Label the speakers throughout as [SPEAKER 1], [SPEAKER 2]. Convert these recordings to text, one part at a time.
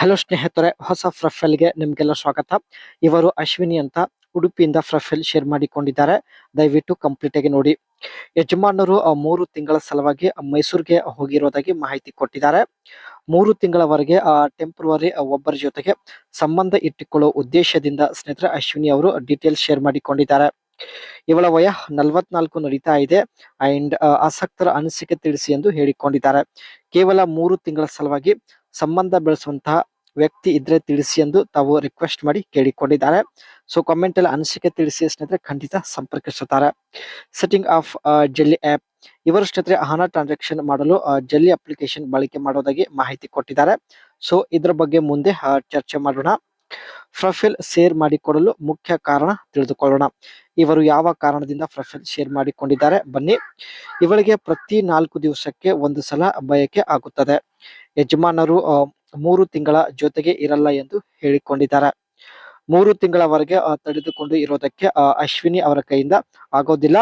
[SPEAKER 1] Hello ಸ್ನೇಹಿತರೆ, ಹೊಸ ಪ್ರೊಫೈಲ್ಗೆ ನಿಮ್ಗೆಲ್ಲ ಸ್ವಾಗತ. ಇವರು ಅಶ್ವಿನಿ ಅಂತ ಉಡುಪಿಯಿಂದ ಪ್ರೊಫೈಲ್ ಶೇರ್ ಮಾಡಿಕೊಂಡಿದ್ದಾರೆ. ದಯವಿಟ್ಟು ಕಂಪ್ಲೀಟ್ ಆಗಿ ನೋಡಿ. ಯಜಮಾನರು 3 ತಿಂಗಳ ಸಲುವಾಗಿ ಮೈಸೂರಿಗೆ ಹೋಗಿರೋದಾಗಿ ಮಾಹಿತಿ ಕೊಟ್ಟಿದ್ದಾರೆ. 3 ತಿಂಗಳವರೆಗೆ ಟೆಂಪ್ರವರಿ ಒಬ್ಬರ ಜೊತೆಗೆ ಸಂಬಂಧ ಇಟ್ಟುಕೊಳ್ಳುವ ಉದ್ದೇಶದಿಂದ ಸ್ನೇಹಿತರೆ ಅಶ್ವಿನಿ ಅವರು ಡೀಟೇಲ್ಸ್ ಶೇರ್ ಮಾಡಿಕೊಂಡಿದ್ದಾರೆ. ಇವಳ ವಯ 44 ನಡೀತಾ ಇದೆ ಅಂಡ್ ಆಸಕ್ತರ ಅನಿಸಿಕೆ ತಿಳಿಸಿ ಎಂದು ಹೇಳಿಕೊಂಡಿದ್ದಾರೆ. ಕೇವಲ 3 ತಿಂಗಳ ಸಲುವಾಗಿ ಸಂಬಂಧ ಬೆಳೆಸುವಂತಹ ವ್ಯಕ್ತಿ ಇದ್ರೆ ತಿಳಿಸಿ ಎಂದು ತಾವು ರಿಕ್ವೆಸ್ಟ್ ಮಾಡಿ ಕೇಳಿಕೊಂಡಿದ್ದಾರೆ. ಸೊ ಕಾಮೆಂಟ್ ಅಲ್ಲಿ ಅನಿಸಿಕೆ ತಿಳಿಸಿ ಸ್ನೇಹಿತರೆ ಖಂಡಿತ ಸಂಪರ್ಕಿಸುತ್ತಾರೆ. Setting of jelly app. ಇವರು ಸ್ನೇಹಿತರೆ ಹಣ ಟ್ರಾನ್ಸಾಕ್ಷನ್ ಮಾಡಲು ಜೆಲ್ಲಿ ಅಪ್ಲಿಕೇಶನ್ ಬಳಕೆ ಮಾಡೋದಾಗಿ ಮಾಹಿತಿ ಕೊಟ್ಟಿದ್ದಾರೆ. ಸೊ ಇದ್ರ ಬಗ್ಗೆ ಮುಂದೆ ಚರ್ಚೆ ಮಾಡೋಣ. ಪ್ರೊಫೈಲ್ ಶೇರ್ ಮಾಡಿಕೊಡಲು ಮುಖ್ಯ ಕಾರಣ ತಿಳಿದುಕೊಳ್ಳೋಣ. ಇವರು ಯಾವ ಕಾರಣದಿಂದ ಪ್ರೊಫೈಲ್ ಶೇರ್ ಮಾಡಿಕೊಂಡಿದ್ದಾರೆ ಬನ್ನಿ. ಇವಳಿಗೆ ಪ್ರತಿ 4 ದಿವಸಕ್ಕೆ ಒಂದು ಸಲ ಬಯಕೆ ಆಗುತ್ತದೆ. ಯಜಮಾನರು 3 ತಿಂಗಳ ಜೊತೆಗೆ ಇರಲ್ಲ ಎಂದು ಹೇಳಿಕೊಂಡಿದ್ದಾರೆ. 3 ತಿಂಗಳವರೆಗೆ ತಡೆದುಕೊಂಡು ಇರೋದಕ್ಕೆ ಅಶ್ವಿನಿ ಅವರ ಕೈಯಿಂದ ಆಗೋದಿಲ್ಲ.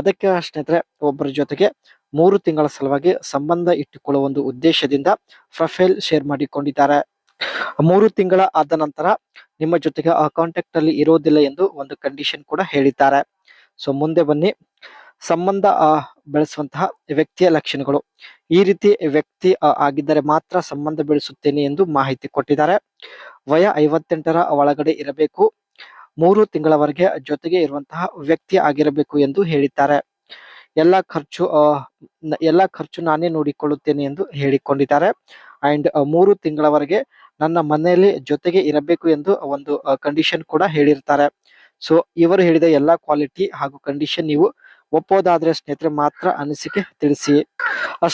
[SPEAKER 1] ಅದಕ್ಕೆ ಸ್ನೇಹಿತರೆ ಒಬ್ಬರ ಜೊತೆಗೆ 3 ತಿಂಗಳ ಸಲುವಾಗಿ ಸಂಬಂಧ ಇಟ್ಟುಕೊಳ್ಳುವ ಒಂದು ಉದ್ದೇಶದಿಂದ ಪ್ರೊಫೈಲ್ ಶೇರ್ ಮಾಡಿಕೊಂಡಿದ್ದಾರೆ. 3 ತಿಂಗಳ ಆದ ನಂತರ ನಿಮ್ಮ ಜೊತೆಗೆ ಕಾಂಟ್ಯಾಕ್ಟ್ ಅಲ್ಲಿ ಇರೋದಿಲ್ಲ ಎಂದು ಒಂದು ಕಂಡೀಷನ್ ಕೂಡ ಹೇಳಿದ್ದಾರೆ. ಸೊ ಮುಂದೆ ಬನ್ನಿ. ಸಂಬಂಧ ಬೆಳೆಸುವಂತಹ ವ್ಯಕ್ತಿಯ ಲಕ್ಷಣಗಳು. ಈ ರೀತಿ ವ್ಯಕ್ತಿ ಆಗಿದ್ದರೆ ಮಾತ್ರ ಸಂಬಂಧ ಬೆಳೆಸುತ್ತೇನೆ ಎಂದು ಮಾಹಿತಿ ಕೊಟ್ಟಿದ್ದಾರೆ. ವಯ 58ರ ಒಳಗಡೆ ಇರಬೇಕು. 3 ತಿಂಗಳವರೆಗೆ ಜೊತೆಗೆ ಇರುವಂತಹ ವ್ಯಕ್ತಿ ಆಗಿರಬೇಕು ಎಂದು ಹೇಳಿದ್ದಾರೆ. ಎಲ್ಲ ಖರ್ಚು ನಾನೇ ನೋಡಿಕೊಳ್ಳುತ್ತೇನೆ ಎಂದು ಹೇಳಿಕೊಂಡಿದ್ದಾರೆ. ಅಂಡ್ 3 ತಿಂಗಳವರೆಗೆ ನನ್ನ ಮನೆಯಲ್ಲಿ ಜೊತೆಗೆ ಇರಬೇಕು ಎಂದು ಒಂದು ಕಂಡೀಷನ್ ಕೂಡ ಹೇಳಿರ್ತಾರೆ. ಸೊ ಇವರು ಹೇಳಿದ ಎಲ್ಲಾ ಕ್ವಾಲಿಟಿ ಹಾಗೂ ಕಂಡೀಷನ್ ನೀವು ಒಪ್ಪೋದಾದ್ರೆ ಸ್ನೇಹಿತರೆ ಮಾತ್ರ ಅನಿಸಿಕೆ ತಿಳಿಸಿ.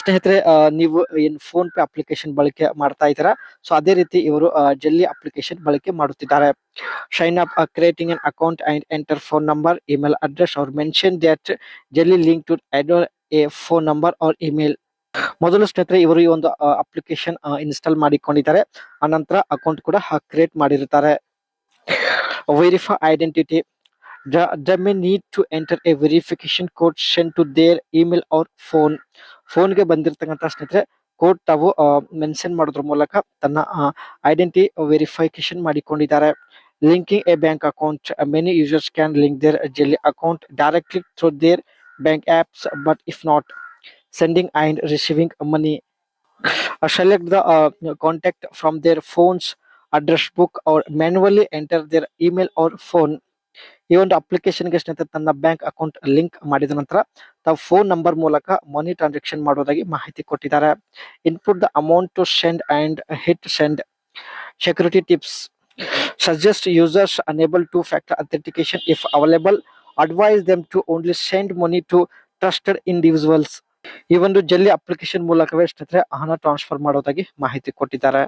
[SPEAKER 1] ಸ್ನೇಹಿತರೆ ನೀವು ಏನ್ ಫೋನ್ ಪೇ ಅಪ್ಲಿಕೇಶನ್ ಬಳಕೆ ಮಾಡ್ತಾ ಇದ್ದೀರಾ, ಸೊ ಅದೇ ರೀತಿ ಇವರು ಜೆಲ್ಲಿ ಅಪ್ಲಿಕೇಶನ್ ಬಳಕೆ ಮಾಡುತ್ತಿದ್ದಾರೆ. Sign up creating an account and enter phone number, email address or mention that jelly link to either a phone number or email. ಮೊದಲು ಸ್ನೇಹಿತರೆ ಇವರು ಈ ಒಂದು ಅಪ್ಲಿಕೇಶನ್ ಇನ್ಸ್ಟಾಲ್ ಮಾಡಿಕೊಂಡಿದ್ದಾರೆ. ಆನಂತರ ಅಕೌಂಟ್ ಕೂಡ ಕ್ರಿಯೇಟ್ ಮಾಡಿರ್ತಾರೆ. Verify identity. They may need to enter a verification code sent to their email or phone. ಫೋನ್ಗೆ ಬಂದಿರತಕ್ಕಂಥ ಸ್ನೇಹಿತರೆ ಕೋಡ್ ತಾವು ಮೆನ್ಷನ್ ಮಾಡೋದ್ರ ಮೂಲಕ ತನ್ನ ಐಡೆಂಟಿಟಿ ವೆರಿಫಿಕೇಶನ್ ಮಾಡಿಕೊಂಡಿದ್ದಾರೆ. Linking a bank account. Many users can link their jelly account directly through their bank apps, but if not sending and receiving money. Select the contact from their phone's address book or manually enter their email or phone. ಈ ಒಂದು ಅಪ್ಲಿಕೇಶನ್ಗೆ ಸ್ನೇಹಿತರೆ ತನ್ನ bank account link ಮಾಡಿದ ನಂತರ ತಾವು phone number ಮೂಲಕ ಮನಿ transaction ಮಾಡೋದಾಗಿ ಮಾಹಿತಿ ಕೊಟ್ಟಿದ್ದಾರೆ. Input the amount to send and hit send. Security tips. Suggest users enable two factor authentication if available. Advise them to only send money to trusted individuals. ಈ ಒಂದು jelly application ಮೂಲಕವೇ ಸ್ನೇಹಿತರೆ ಹಣ transfer ಮಾಡೋದಾಗಿ ಮಾಹಿತಿ ಕೊಟ್ಟಿದ್ದಾರೆ.